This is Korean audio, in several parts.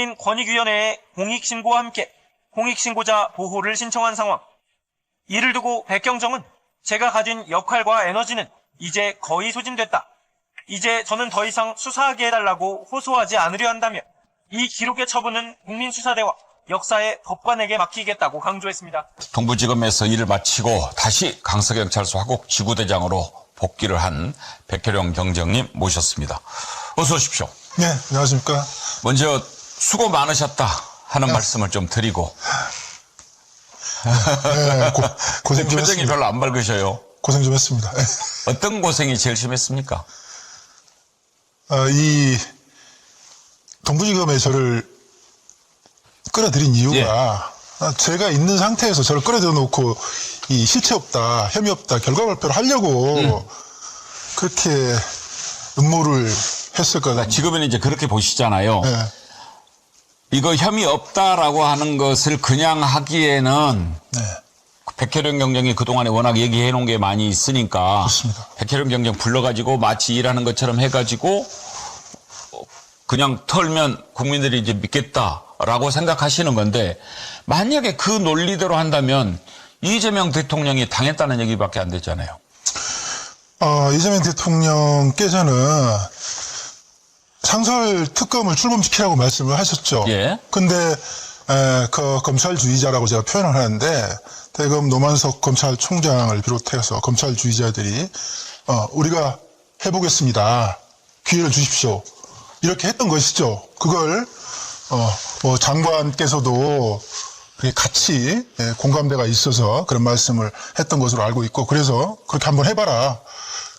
국민권익위원회에 공익신고와 함께 공익신고자 보호를 신청한 상황. 이를 두고 백경정은 제가 가진 역할과 에너지는 이제 거의 소진됐다. 이제 저는 더 이상 수사하게 해달라고 호소하지 않으려 한다며 이 기록의 처분은 국민수사대와 역사의 법관에게 맡기겠다고 강조했습니다. 동부지검에서 일을 마치고 다시 강서경찰서 화곡 지구대장으로 복귀를 한 백혜령 경정님 모셨습니다. 어서 오십시오. 네, 안녕하십니까. 먼저 수고 많으셨다 하는 말씀을 좀 드리고. 네, 고생 좀 표정이 했습니다. 별로 안 밝으셔요. 고생 좀 했습니다. 어떤 고생이 제일 심했습니까? 이 동부지검에 저를 끌어들인 이유가 제가 있는 상태에서 저를 끌어들여 놓고 이 실체 없다, 혐의 없다, 결과 발표를 하려고 그렇게 음모를 했을 거다. 지금은 이제 그렇게 보시잖아요. 네. 이거 혐의 없다라고 하는 것을 그냥 하기에는 네. 백혜령 경정이 그동안에 워낙 얘기해 놓은 게 많이 있으니까 그렇습니다. 백혜령 경정 불러가지고 마치 일하는 것처럼 해가지고 그냥 털면 국민들이 이제 믿겠다라고 생각하시는 건데, 만약에 그 논리대로 한다면 이재명 대통령이 당했다는 얘기밖에 안 되잖아요. 이재명 대통령께서는 상설 특검을 출범시키라고 말씀을 하셨죠. 예. 근데 그 검찰주의자라고 제가 표현을 하는데, 대검 노만석 검찰총장을 비롯해서 검찰주의자들이 우리가 해보겠습니다. 기회를 주십시오. 이렇게 했던 것이죠. 그걸 뭐 장관께서도 같이 공감대가 있어서 그런 말씀을 했던 것으로 알고 있고, 그래서 그렇게 한번 해봐라.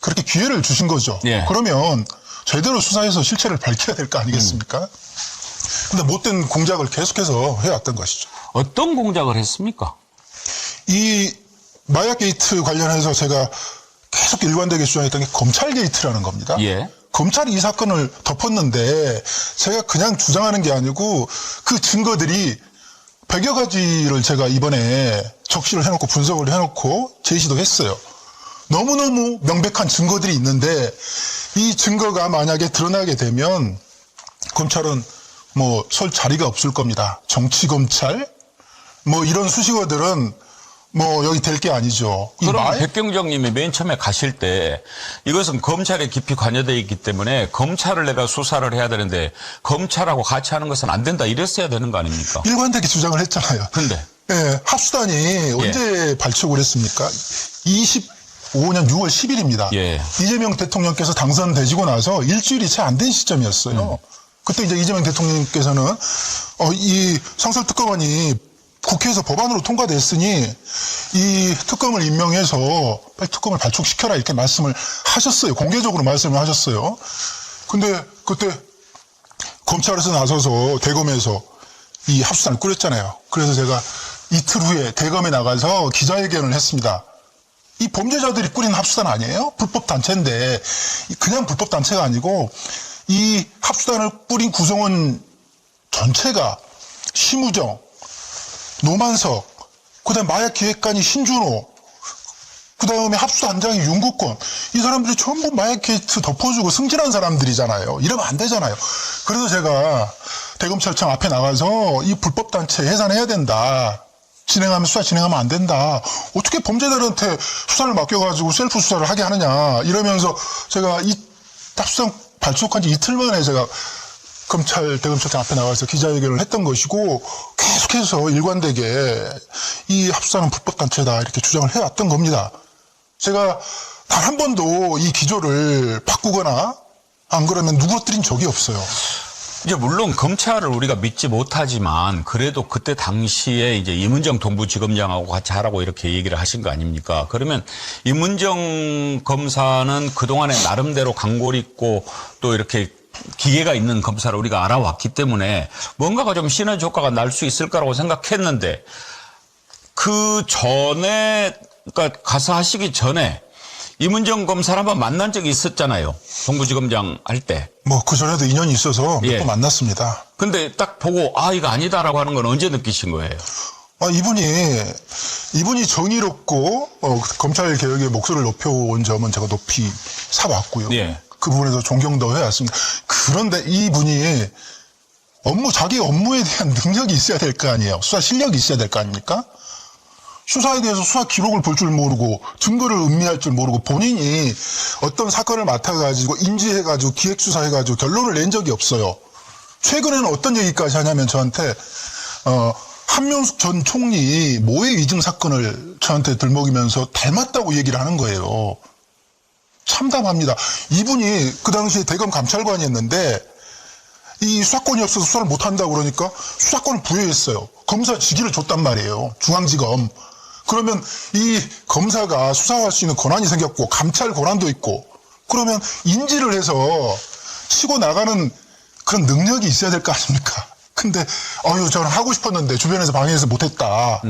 그렇게 기회를 주신 거죠. 예. 그러면 제대로 수사해서 실체를 밝혀야 될 거 아니겠습니까? 근데 못된 공작을 계속해서 해왔던 것이죠. 어떤 공작을 했습니까? 이 마약 게이트 관련해서 제가 계속 일관되게 주장했던 게 검찰 게이트라는 겁니다. 예. 검찰이 이 사건을 덮었는데 제가 그냥 주장하는 게 아니고 그 증거들이 100여 가지를 제가 이번에 적시를 해놓고 분석을 해놓고 제시도 했어요. 너무너무 명백한 증거들이 있는데 이 증거가 만약에 드러나게 되면 검찰은 뭐 설 자리가 없을 겁니다. 정치검찰? 뭐 이런 수식어들은 뭐 여기 될 게 아니죠. 그럼 백경정님이 맨 처음에 가실 때 이것은 검찰에 깊이 관여되어 있기 때문에 검찰을 내가 수사를 해야 되는데 검찰하고 같이 하는 것은 안 된다 이랬어야 되는 거 아닙니까? 일관되게 주장을 했잖아요. 근데 예, 합수단이 언제 발족을 했습니까? 25년 6월 10일입니다. 예. 이재명 대통령께서 당선되시고 나서 일주일이 채 안 된 시점이었어요. 그때 이제 이재명 대통령께서는 이 상설특검안이 국회에서 법안으로 통과됐으니 이 특검을 임명해서 빨리 특검을 발족시켜라 이렇게 말씀을 하셨어요. 공개적으로 말씀을 하셨어요. 근데 그때 검찰에서 나서서 대검에서 이 합수단을 꾸렸잖아요. 그래서 제가 이틀 후에 대검에 나가서 기자회견을 했습니다. 이 범죄자들이 꾸린 합수단 아니에요? 불법 단체인데 그냥 불법 단체가 아니고 이 합수단을 꾸린 구성원 전체가 심우정, 노만석, 그다음 마약기획관이 신준호, 그다음에 합수단장이 윤국권, 이 사람들이 전부 마약 게이트 덮어주고 승진한 사람들이잖아요. 이러면 안 되잖아요. 그래서 제가 대검찰청 앞에 나가서 이 불법단체 해산해야 된다. 수사 진행하면 안 된다. 어떻게 범죄자들한테 수사를 맡겨가지고 셀프 수사를 하게 하느냐. 이러면서 제가 이 합수단 발족한 지 이틀 만에 제가 대검찰청 앞에 나가서 기자회견을 했던 것이고, 계속해서 일관되게 이 합수단은 불법단체다 이렇게 주장을 해왔던 겁니다. 제가 단 한 번도 이 기조를 바꾸거나 안 그러면 누구뜨린 적이 없어요. 이제 물론 검찰을 우리가 믿지 못하지만 그래도 그때 당시에 이제 임은정 동부지검장하고 같이 하라고 이렇게 얘기를 하신 거 아닙니까? 그러면 임은정 검사는 그동안에 나름대로 강골 있고 또 이렇게 기계가 있는 검사를 우리가 알아왔기 때문에 뭔가가 좀 시너지 효과가 날 수 있을 거라고 생각했는데, 그 전에 그러니까 가서 하시기 전에 임은정 검사를 한번 만난 적이 있었잖아요. 동부지검장 할 때. 뭐 그 전에도 인연이 있어서 몇 번 만났습니다. 근데 딱 보고 이거 아니다라고 하는 건 언제 느끼신 거예요? 이분이 정의롭고 검찰 개혁의 목소리를 높여온 점은 제가 높이 사왔고요. 예. 그 부분에서 존경도 해왔습니다. 그런데 이분이 자기 업무에 대한 능력이 있어야 될 거 아니에요. 수사 실력이 있어야 될 거 아닙니까? 수사에 대해서 수사 기록을 볼 줄 모르고 증거를 음미할 줄 모르고 본인이 어떤 사건을 맡아가지고 인지해가지고 기획수사해가지고 결론을 낸 적이 없어요. 최근에는 어떤 얘기까지 하냐면 저한테 한명숙 전 총리 모해 위증 사건을 저한테 들먹이면서 닮았다고 얘기를 하는 거예요. 참담합니다. 이분이 그 당시에 대검 감찰관이었는데 이 수사권이 없어서 수사를 못한다고 그러니까 수사권을 부여했어요. 검사 직위를 줬단 말이에요. 중앙지검. 그러면 이 검사가 수사할 수 있는 권한이 생겼고 감찰 권한도 있고 그러면 인지를 해서 치고 나가는 그런 능력이 있어야 될 거 아닙니까? 근데 저는 하고 싶었는데 주변에서 방해해서 못했다.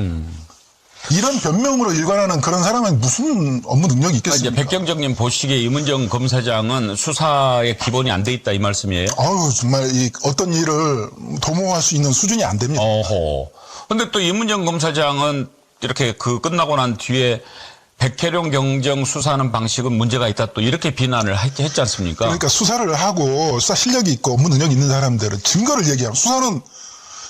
이런 변명으로 일관하는 그런 사람은 무슨 업무 능력이 있겠습니까? 이제 백경정님 보시기에 이문정 검사장은 수사의 기본이 안 돼 있다 이 말씀이에요? 정말 어떤 일을 도모할 수 있는 수준이 안 됩니다. 근데 또 이문정 검사장은 이렇게 끝나고 난 뒤에 백혜룡 경정 수사하는 방식은 문제가 있다 또 이렇게 비난을 했지 않습니까? 그러니까 수사를 하고 수사 실력이 있고 업무 능력이 있는 사람들은 증거를 얘기하고 수사는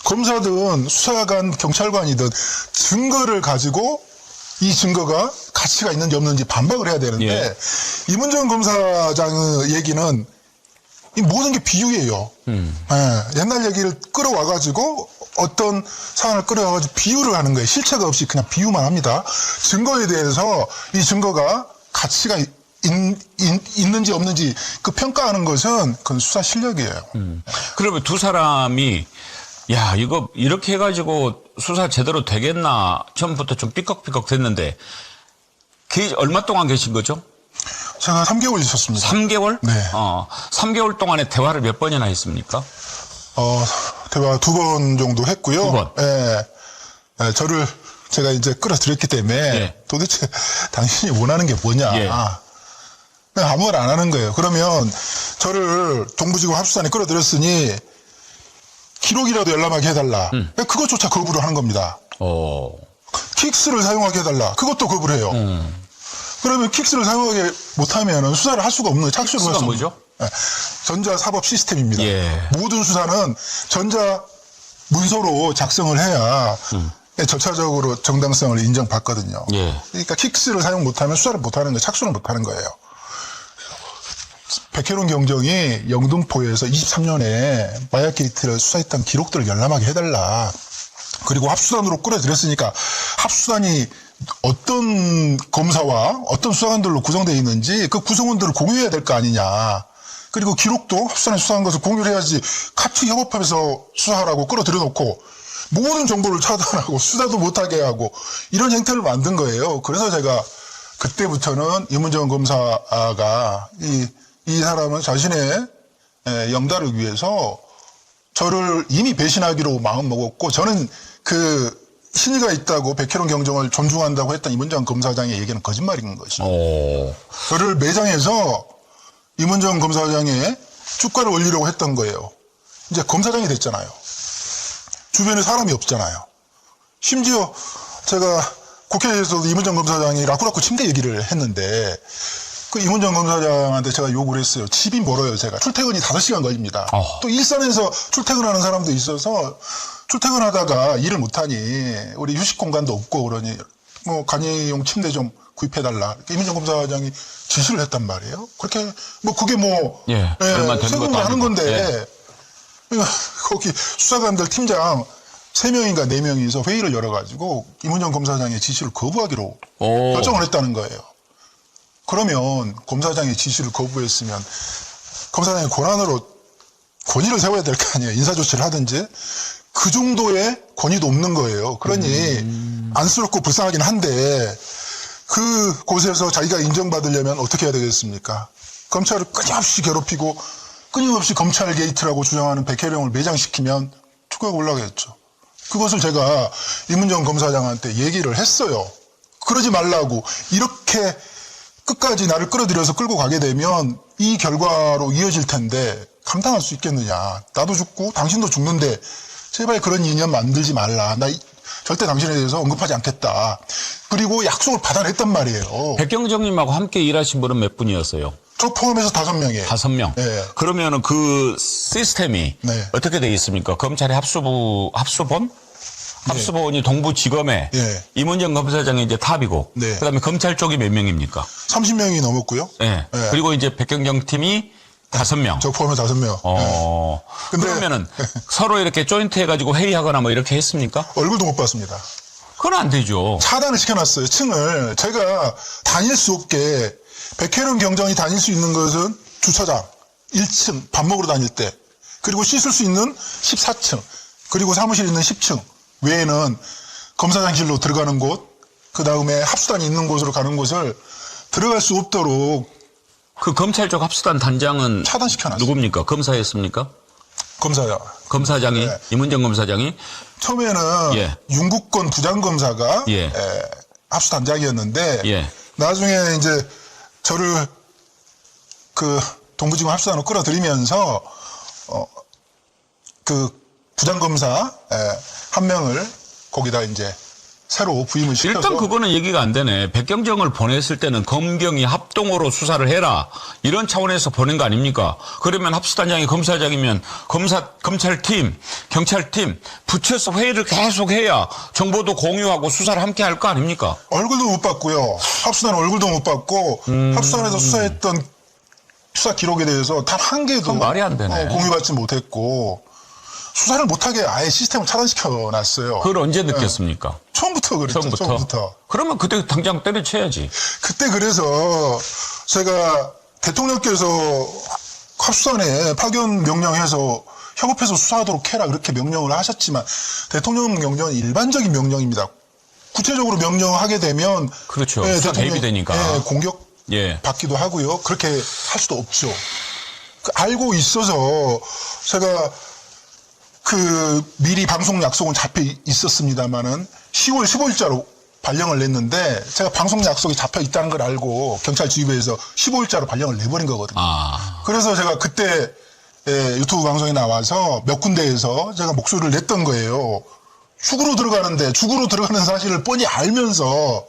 검사든 수사관 경찰관이든 증거를 가지고 이 증거가 가치가 있는지 없는지 반박을 해야 되는데 예. 이문정 검사장의 얘기는 이 모든 게 비유예요. 옛날 얘기를 끌어와가지고 어떤 상황을 끌어와가지고 비유를 하는 거예요. 실체가 없이 그냥 비유만 합니다. 증거에 대해서 이 증거가 가치가 있는지 없는지 그 평가하는 것은 그건 수사 실력이에요. 그러면 두 사람이 이거 이렇게 해가지고 수사 제대로 되겠나 처음부터 좀 삐걱삐걱 됐는데 얼마 동안 계신 거죠? 제가 3개월 있었습니다. 3개월? 네. 3개월 동안에 대화를 몇 번이나 했습니까? 대화 2번 정도 했고요. 2번. 예. 저를 제가 이제 끌어들였기 때문에 예. 도대체 당신이 원하는 게 뭐냐. 예. 그냥 아무 말 안 하는 거예요. 그러면 저를 동부지검 합수단에 끌어들였으니 기록이라도 열람하게 해달라. 그것조차 거부를 하는 겁니다. 킥스를 사용하게 해달라. 그것도 거부를 해요. 그러면 킥스를 사용하게 못하면 수사를 할 수가 없는 거예요. 착수를 할 킥스가 수 뭐죠? 전자사법 시스템입니다. 예. 모든 수사는 전자 문서로 작성을 해야 절차적으로 정당성을 인정받거든요. 예. 그러니까 킥스를 사용 못하면 수사를 못하는 거예요. 착수를 못하는 거예요. 백혜룡 경정이 영등포에서 23년에 마약 게이트를 수사했던 기록들을 열람하게 해달라. 그리고 합수단으로 끌어들였으니까 합수단이 어떤 검사와 어떤 수사관들로 구성되어 있는지 그 구성원들을 공유해야 될 거 아니냐. 그리고 기록도 합수단에 수사한 것을 공유를 해야지 같이 협업하면서 수사하라고 끌어들여놓고 모든 정보를 차단하고 수사도 못하게 하고 이런 행태를 만든 거예요. 그래서 제가 그때부터는 이문정 검사가 이 사람은 자신의 영달을 위해서 저를 이미 배신하기로 마음먹었고 저는 그 신의가 있다고 백혜룡 경정을 존중한다고 했던 이문정 검사장의 얘기는 거짓말인 것이죠. 저를 매장해서 이문정 검사장의 주가를 올리려고 했던 거예요. 이제 검사장이 됐잖아요. 주변에 사람이 없잖아요. 심지어 제가 국회에서도 이문정 검사장이 라쿠라쿠 침대 얘기를 했는데 그 이문정 검사장한테 제가 욕을 했어요. 집이 멀어요, 제가. 출퇴근이 5시간 걸립니다. 또 일산에서 출퇴근하는 사람도 있어서 출퇴근하다가 일을 못하니 우리 휴식 공간도 없고 그러니 뭐 간이용 침대 좀 구입해달라. 이문정 검사장이 지시를 했단 말이에요. 그렇게 뭐 그게 뭐 얼마 되는 것도 하는 아니고. 건데 거기 수사관들 팀장 3명인가 4명이서 회의를 열어가지고 이문정 검사장의 지시를 거부하기로 결정을 했다는 거예요. 그러면 검사장의 지시를 거부했으면 검사장의 권위를 세워야 될 거 아니에요. 인사조치를 하든지. 그 정도의 권위도 없는 거예요. 그러니 안쓰럽고 불쌍하긴 한데 그 곳에서 자기가 인정받으려면 어떻게 해야 되겠습니까? 검찰을 끊임없이 괴롭히고 끊임없이 검찰 게이트라고 주장하는 백혜령을 매장시키면 투과가 올라가겠죠. 그것을 제가 이문정 검사장한테 얘기를 했어요. 그러지 말라고. 이렇게 끝까지 나를 끌어들여서 끌고 가게 되면 이 결과로 이어질 텐데 감당할 수 있겠느냐. 나도 죽고 당신도 죽는데 제발 그런 인연 만들지 말라. 나 절대 당신에 대해서 언급하지 않겠다. 그리고 약속을 받아냈단 말이에요. 백경정님하고 함께 일하신 분은 몇 분이었어요? 저 포함해서 5명이에요. 5명. 네. 그러면은 그 시스템이 네. 어떻게 돼 있습니까? 검찰의 합수본? 합수본이 동부지검에 네. 임은정 검사장이 이제 탑이고, 네. 그다음에 검찰 쪽이 몇 명입니까? 30명이 넘었고요. 네. 네. 그리고 이제 백경정 팀이 5명. 저 포함해 5명. 네. 근데- 그러면은 서로 이렇게 조인트 해가지고 회의하거나 뭐 이렇게 했습니까? 얼굴도 못 봤습니다. 그건 안 되죠. 차단을 시켜놨어요. 층을. 제가 다닐 수 없게 백혜련 경정이 다닐 수 있는 것은 주차장 1층 밥 먹으러 다닐 때, 그리고 씻을 수 있는 14층, 그리고 사무실 있는 10층 외에는 검사장실로 들어가는 곳, 그 다음에 합수단이 있는 곳으로 가는 곳을 들어갈 수 없도록 그 검찰 쪽 합수단 단장은 차단시켜놨어요. 누굽니까? 검사였습니까? 검사야. 검사장이 네. 임은정 검사장이 처음에는 예. 윤국권 부장검사가 예. 합수단장이었는데 예. 나중에 이제 저를 그 동부지검 합수단으로 끌어들이면서 그 부장검사 한 명을 거기다 이제 새로 부임을 시켜서 일단 그거는 얘기가 안 되네. 백경정을 보냈을 때는 검경이 합동으로 수사를 해라. 이런 차원에서 보낸 거 아닙니까? 그러면 합수단장이 검사장이면 검찰팀, 경찰팀 붙여서 회의를 계속 해야 정보도 공유하고 수사를 함께 할 거 아닙니까? 얼굴도 못 봤고요. 합수단 얼굴도 못 봤고 합수단에서 수사했던 수사 기록에 대해서 단 한 개도 그건 말이 안 되네. 공유받지 못했고 수사를 못하게 아예 시스템을 차단시켜 놨어요. 그걸 언제 느꼈습니까? 처음부터 그랬죠. 처음부터. 그러면 그때 당장 때려쳐야지. 그때 그래서 제가 대통령께서 합수단에 파견 명령해서 협업해서 수사하도록 해라 그렇게 명령을 하셨지만 대통령 명령은 일반적인 명령입니다. 구체적으로 명령하게 되면 그렇죠. 수사 개입이 되니까. 공격 예. 받기도 하고요. 그렇게 할 수도 없죠. 알고 있어서 제가 미리 방송 약속은 잡혀 있었습니다만은 10월 15일자로 발령을 냈는데 제가 방송 약속이 잡혀 있다는 걸 알고 경찰 지휘부에서 15일자로 발령을 내버린 거거든요. 그래서 제가 그때 유튜브 방송에 나와서 몇 군데에서 제가 목소리를 냈던 거예요. 죽으로 들어가는 사실을 뻔히 알면서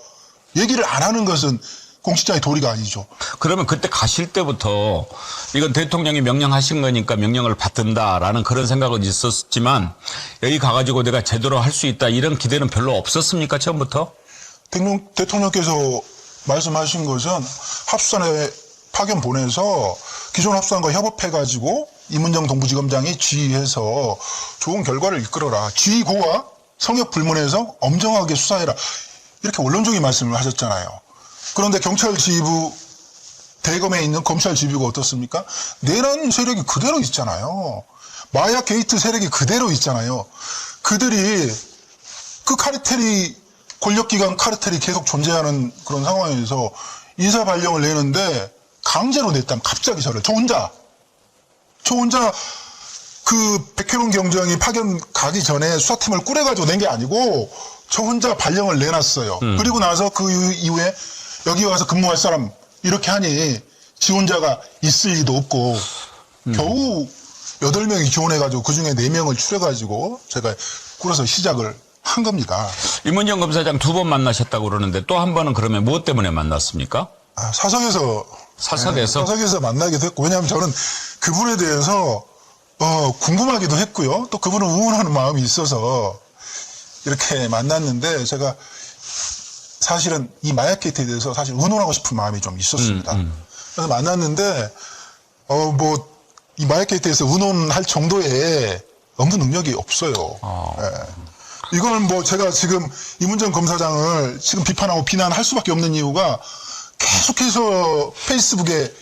얘기를 안 하는 것은 공직자의 도리가 아니죠. 그러면 그때 가실 때부터 이건 대통령이 명령하신 거니까 명령을 받든다라는 그런 생각은 있었지만 여기 가가지고 내가 제대로 할 수 있다 이런 기대는 별로 없었습니까? 처음부터? 대통령께서 말씀하신 것은 합수단에 파견 보내서 기존 합수단과 협업해가지고 임은정 동부지검장이 지휘해서 좋은 결과를 이끌어라. 지휘고와 성역 불문해서 엄정하게 수사해라. 이렇게 원론적인 말씀을 하셨잖아요. 그런데 경찰 지휘부, 대검에 있는 검찰 지휘부가 어떻습니까? 내란 세력이 그대로 있잖아요. 마약 게이트 세력이 그대로 있잖아요. 그들이 그 카르텔이, 권력기관 카르텔이 계속 존재하는 그런 상황에서 인사 발령을 내는데 강제로 냈다면 갑자기 저 혼자 그 백혜련 경정이 파견 가기 전에 수사팀을 꾸려가지고 낸 게 아니고 저 혼자 발령을 내놨어요. 그리고 나서 그 이후에 여기 와서 근무할 사람 이렇게 하니 지 혼자가 있을 리도 없고 겨우 8명이 지원해가지고 그중에 4명을 추려가지고 제가 꾸려서 시작을 한 겁니다. 임은정 검사장 2번 만나셨다고 그러는데 또 한 번은 그러면 무엇 때문에 만났습니까? 사석에서 사석에서 만나게 됐고, 왜냐하면 저는 그분에 대해서 궁금하기도 했고요. 또 그분을 응원하는 마음이 있어서 이렇게 만났는데 제가 사실은 이 마약 게이트에 대해서 사실 의논하고 싶은 마음이 좀 있었습니다. 그래서 만났는데 이 마약 게이트에서 의논할 정도의 업무 능력이 없어요. 예. 이거는 제가 지금 임은정 검사장을 지금 비판하고 비난할 수밖에 없는 이유가 계속해서 페이스북에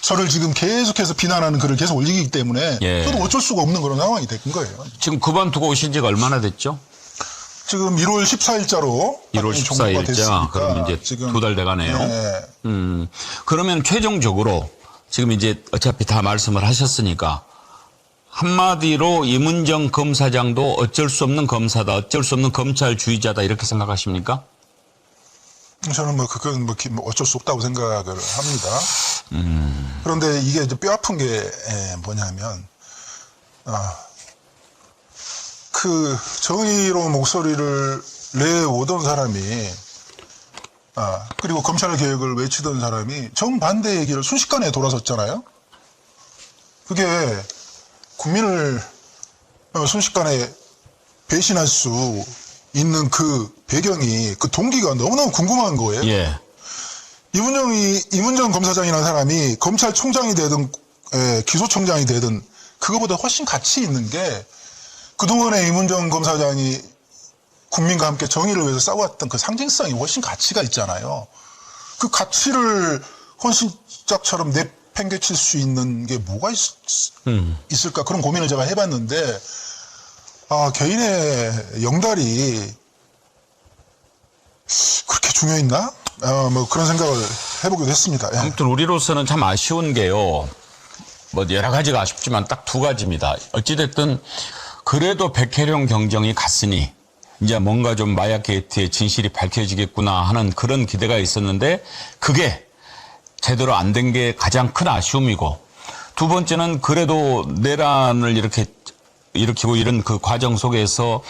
저를 지금 계속해서 비난하는 글을 계속 올리기 때문에 예. 저도 어쩔 수가 없는 그런 상황이 된 거예요. 지금 그만두고 오신 지가 얼마나 됐죠? 지금 1월 14일자로 1월 14일자. 그럼 이제 지금 2달 돼가네요. 네. 그러면 최종적으로 지금 이제 어차피 다 말씀을 하셨으니까 한마디로 임은정 검사장도 어쩔 수 없는 검사다, 어쩔 수 없는 검찰주의자다 이렇게 생각하십니까? 저는 그건 어쩔 수 없다고 생각을 합니다. 그런데 이게 이제 뼈 아픈 게 뭐냐면, 그 정의로운 목소리를 내오던 사람이, 그리고 검찰 개혁을 외치던 사람이 정반대 얘기를 순식간에 돌아섰잖아요. 그게 국민을 순식간에 배신할 수 있는 그 배경이, 그 동기가 너무너무 궁금한 거예요. 예. 이문정 검사장이라는 사람이 검찰총장이 되든 기소총장이 되든 그거보다 훨씬 가치 있는 게, 그동안에 이문정 검사장이 국민과 함께 정의를 위해서 싸워왔던 그 상징성이 훨씬 가치가 있잖아요. 그 가치를 헌신짝처럼 내팽개칠 수 있는 게 뭐가 있을까, 그런 고민을 제가 해봤는데, 개인의 영달이 그렇게 중요했나? 뭐 그런 생각을 해보기도 했습니다. 예. 아무튼 우리로서는 참 아쉬운 게요. 뭐 여러 가지가 아쉽지만 딱 두 가지입니다. 어찌됐든 그래도 백혜령 경정이 갔으니 이제 뭔가 좀 마약 게이트의 진실이 밝혀지겠구나 하는 그런 기대가 있었는데 그게 제대로 안 된 게 가장 큰 아쉬움이고, 두 번째는 그래도 내란을 이렇게 일으키고 이런 그 과정 속에서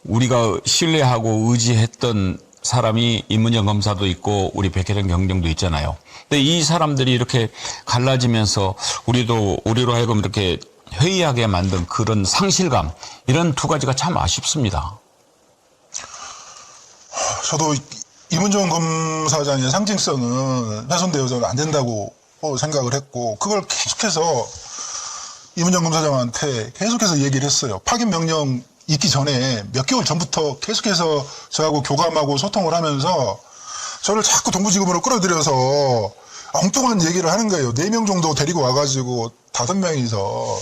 우리가 신뢰하고 의지했던 사람이 이문정 검사도 있고 우리 백혜령 경정도 있잖아요. 근데 이 사람들이 이렇게 갈라지면서 우리로 하여금 이렇게 회의하게 만든 그런 상실감, 이런 두 가지가 참 아쉽습니다. 저도 이문정 검사장의 상징성은 훼손되어서는 안 된다고 생각을 했고, 그걸 계속해서 이문정 검사장한테 계속해서 얘기를 했어요. 파견 명령 있기 전에 몇 개월 전부터 계속해서 저하고 교감하고 소통을 하면서 저를 자꾸 동부지검으로 끌어들여서 엉뚱한 얘기를 하는 거예요. 4명 정도 데리고 와가지고 5명이서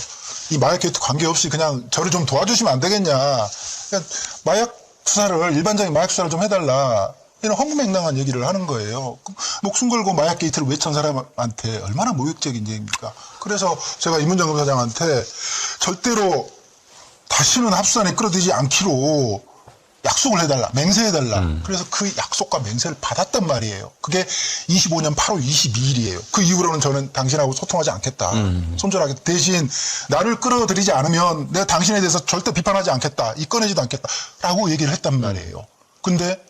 이 마약 게이트 관계없이 그냥 저를 좀 도와주시면 안 되겠냐. 그냥 마약 수사를, 일반적인 마약 수사를 좀 해달라. 이런 허무맹랑한 얘기를 하는 거예요. 목숨 걸고 마약 게이트를 외친 사람한테 얼마나 모욕적인 얘기입니까? 그래서 제가 이문정 검사장한테 절대로 다시는 합수안에 끌어들이지 않기로 약속을 해달라, 맹세해달라. 그래서 그 약속과 맹세를 받았단 말이에요. 그게 25년 8월 22일이에요. 그 이후로는 저는 당신하고 소통하지 않겠다. 손절하겠다. 대신 나를 끌어들이지 않으면 내가 당신에 대해서 절대 비판하지 않겠다. 이꺼내지도 않겠다. 라고 얘기를 했단 말이에요. 근데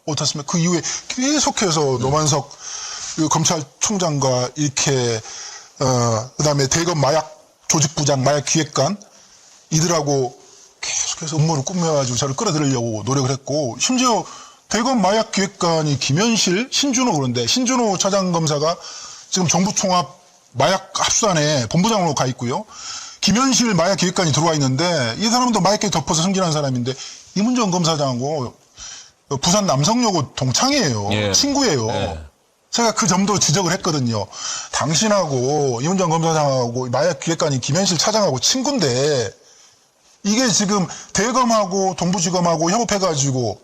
어떻습니까? 그 이후에 계속해서 노만석 검찰총장과 이렇게 그다음에 대검 마약 조직부장, 마약 기획관 이들하고 계속해서 음모를 꾸며가지고 저를 끌어들이려고 노력을 했고, 심지어 대검 마약 기획관이 김현실, 신준호, 그런데 신준호 차장검사가 지금 정부총합 마약 합수안에 본부장으로 가 있고요. 김현실 마약 기획관이 들어와 있는데 이 사람도 마약계 덮어서 승진한 사람인데 이문정 검사장하고 부산 남성여고 동창이에요. 예. 친구예요. 예. 제가 그 점도 지적을 했거든요. 당신하고 이문정 검사장하고 마약 기획관인 김현실 차장하고 친구인데 이게 지금 대검하고 동부지검하고 협업해가지고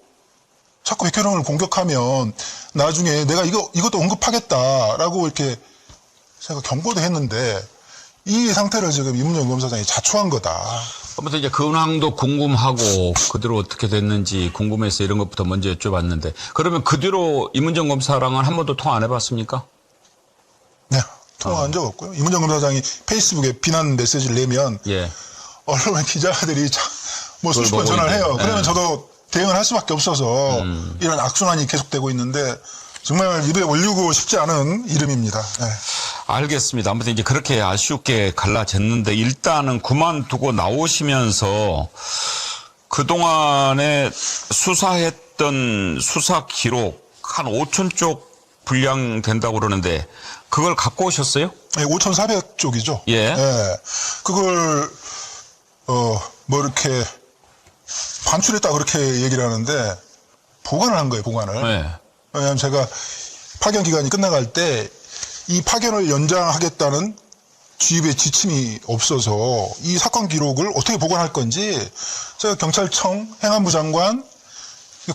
자꾸 백혜령을 공격하면 나중에 내가 이것도 언급하겠다라고 이렇게 제가 경고도 했는데 이 상태를 지금 이문정 검사장이 자초한 거다. 아무튼 이제 근황도 궁금하고 그대로 어떻게 됐는지 궁금해서 이런 것부터 먼저 여쭤봤는데, 그러면 그 뒤로 이문정 검사랑은 한 번도 통화 안 해봤습니까? 네, 통화한 적 없고요. 이문정 검사장이 페이스북에 비난 메시지를 내면 예. 언론 기자들이 뭐 수십 번 보고 전화를 해요. 있는데. 그러면 예. 저도 대응을 할 수밖에 없어서 이런 악순환이 계속되고 있는데 정말 입에 올리고 싶지 않은 이름입니다. 네. 알겠습니다. 아무튼 이제 그렇게 아쉽게 갈라졌는데 일단은 그만두고 나오시면서 그동안에 수사했던 수사 기록 한 5천 쪽 분량된다고 그러는데 그걸 갖고 오셨어요? 네, 5,400쪽이죠. 예. 네. 그걸 뭐 이렇게 반출했다 그렇게 얘기를 하는데 보관을 한 거예요. 보관을. 네. 왜냐하면 제가 파견 기간이 끝나갈 때 이 파견을 연장하겠다는 주입의 지침이 없어서 이 사건 기록을 어떻게 보관할 건지 제가 경찰청 행안부 장관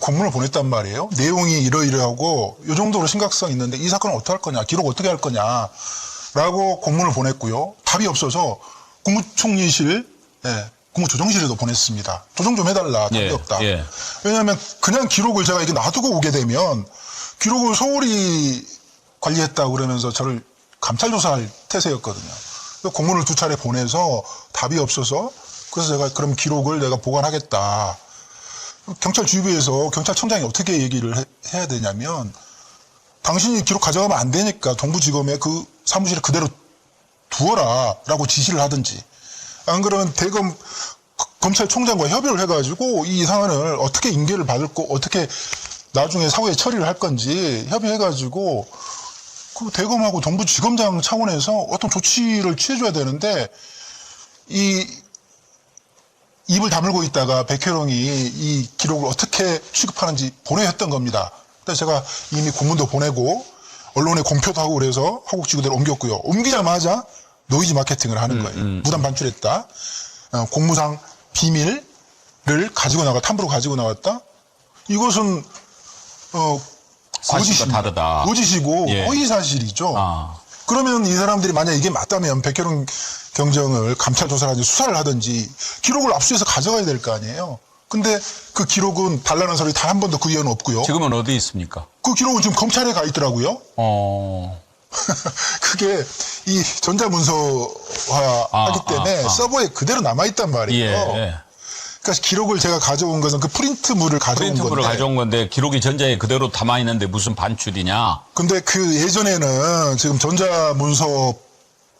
공문을 보냈단 말이에요. 내용이 이러이러하고 이 정도로 심각성 있는데 이 사건을 어떻게 할 거냐, 기록 어떻게 할 거냐라고 공문을 보냈고요. 답이 없어서 국무총리실, 국무조정실에도 보냈습니다. 조정 좀 해달라. 답이 없다. 예. 왜냐하면 그냥 기록을 제가 이렇게 놔두고 오게 되면 기록을 서울이 관리했다고 그러면서 저를 감찰조사할 태세였거든요. 공문을 2차례 보내서 답이 없어서 그래서 제가 그럼 기록을 내가 보관하겠다. 경찰 주의부에서 경찰청장이 어떻게 얘기를 해야 되냐면 당신이 기록 가져가면 안 되니까 동부지검에 그 사무실에 그대로 두어라라고 지시를 하든지, 안 그러면 대검 검찰총장과 협의를 해가지고 이 사안을 어떻게 인계를 받을 거, 어떻게 나중에 사후에 처리를 할 건지 협의해가지고 그 대검하고 동부지검장 차원에서 어떤 조치를 취해줘야 되는데, 이 입을 다물고 있다가 백혜령이 이 기록을 어떻게 취급하는지 보내했던 겁니다. 그래서 제가 이미 공문도 보내고 언론에 공표도 하고 그래서 화곡지구대로 옮겼고요. 옮기자마자 노이즈 마케팅을 하는 거예요. 무단 반출했다. 공무상 비밀을 가지고 탐부로 가지고 나왔다. 이것은 사실과 다르다. 거짓이고 예. 허위 사실이죠. 아. 그러면 이 사람들이 만약 이게 맞다면 백혜령 경정을 감찰 조사를 하든지 수사를 하든지 기록을 압수해서 가져가야 될 거 아니에요. 근데 그 기록은 달라는 소리 단 한 번도 그 이유는 없고요. 지금은 어디 있습니까? 그 기록은 지금 검찰에 가 있더라고요. 그게 이 전자문서화 하기 때문에 서버에 그대로 남아있단 말이에요. 예. 그러니까 기록을 제가 가져온 것은 그 프린트물을 가져온 프린트물을 건데. 가져온 건데 기록이 전자에 그대로 담아 있는데 무슨 반출이냐? 근데 그 예전에는 지금 전자문서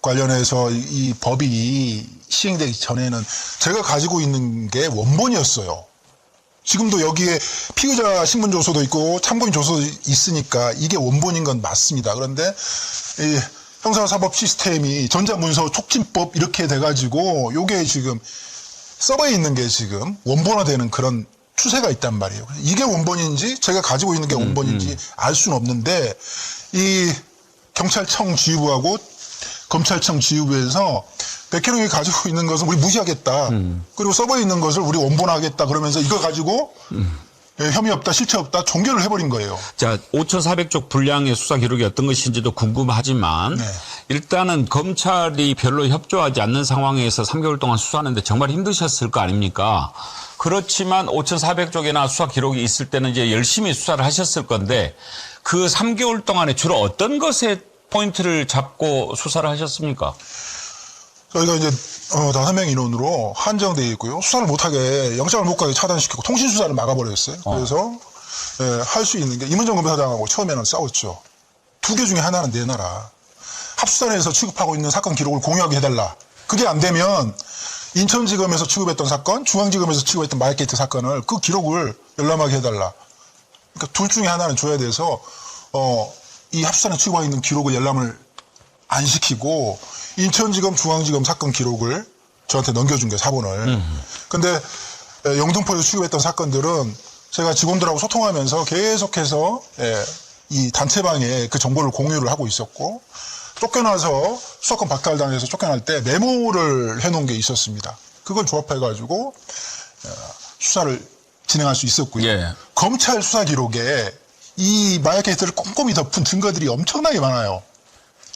관련해서 이 법이 시행되기 전에는 제가 가지고 있는 게 원본이었어요. 지금도 여기에 피의자 신문 조서도 있고 참고인 조서도 있으니까 이게 원본인 건 맞습니다. 그런데 이 형사사법 시스템이 전자문서 촉진법 이렇게 돼가지고 요게 지금 서버에 있는 게 지금 원본화되는 그런 추세가 있단 말이에요. 이게 원본인지 제가 가지고 있는 게 원본인지 알 수는 없는데, 이 경찰청 지휘부하고 검찰청 지휘부에서 백혜령이 가지고 있는 것은 우리 무시하겠다. 그리고 서버에 있는 것을 우리 원본화하겠다. 그러면서 이거 가지고 혐의 없다, 실체 없다, 종결을 해버린 거예요. 자, 5,400쪽 분량의 수사 기록이 어떤 것인지도 궁금하지만 네. 일단은 검찰이 별로 협조하지 않는 상황에서 3개월 동안 수사하는데 정말 힘드셨을 거 아닙니까? 그렇지만 5,400쪽이나 수사 기록이 있을 때는 이제 열심히 수사를 하셨을 건데 그 3개월 동안에 주로 어떤 것에 포인트를 잡고 수사를 하셨습니까? 저희가 이제 5명 인원으로 한정되어 있고요. 수사를 못하게, 영장을 못 가게 차단시키고 통신 수사를 막아버렸어요. 그래서 할 수 있는 게 임은정 검사장하고 처음에는 싸웠죠. 두 개 중에 하나는 내놔라. 합수단에서 취급하고 있는 사건 기록을 공유하게 해달라. 그게 안 되면 인천지검에서 취급했던 사건, 중앙지검에서 취급했던 마약게이트 사건을 그 기록을 열람하게 해달라. 그러니까 둘 중에 하나는 줘야 돼서 이 합수단에 취급하고 있는 기록을 열람을 안 시키고 인천지검, 중앙지검 사건 기록을 저한테 넘겨준 게 사본을. 근데 영등포에서 취급했던 사건들은 제가 직원들하고 소통하면서 계속해서 이 단체방에 그 정보를 공유를 하고 있었고, 쫓겨나서 수사권 박탈당해서 쫓겨날 때 메모를 해놓은 게 있었습니다. 그걸 조합해가지고 수사를 진행할 수 있었고요. 예. 검찰 수사 기록에 이 마약 게이트를 꼼꼼히 덮은 증거들이 엄청나게 많아요.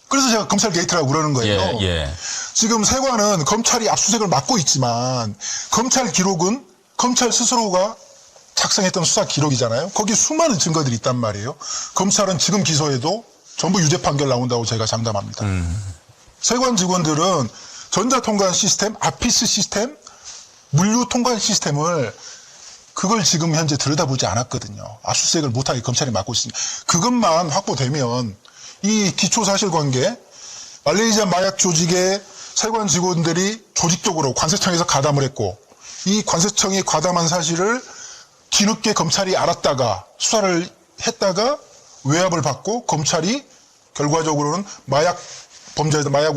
그래서 제가 검찰 게이트라고 그러는 거예요. 예. 지금 세관은 검찰이 압수수색을 맡고 있지만 검찰 기록은 검찰 스스로가 작성했던 수사 기록이잖아요. 거기 수많은 증거들이 있단 말이에요. 검찰은 지금 기소해도 전부 유죄 판결 나온다고 제가 장담합니다. 세관 직원들은 전자통관 시스템, 아피스 시스템, 물류통관 시스템을 그걸 지금 현재 들여다보지 않았거든요. 압수수색을 못하게 검찰이 맡고 있으니까. 그것만 확보되면 이 기초사실관계, 말레이시아 마약 조직의 세관 직원들이 조직적으로 관세청에서 가담을 했고, 이 관세청이 가담한 사실을 뒤늦게 검찰이 알았다가 수사를 했다가 외압을 받고 검찰이 결과적으로는 마약 범죄자, 마약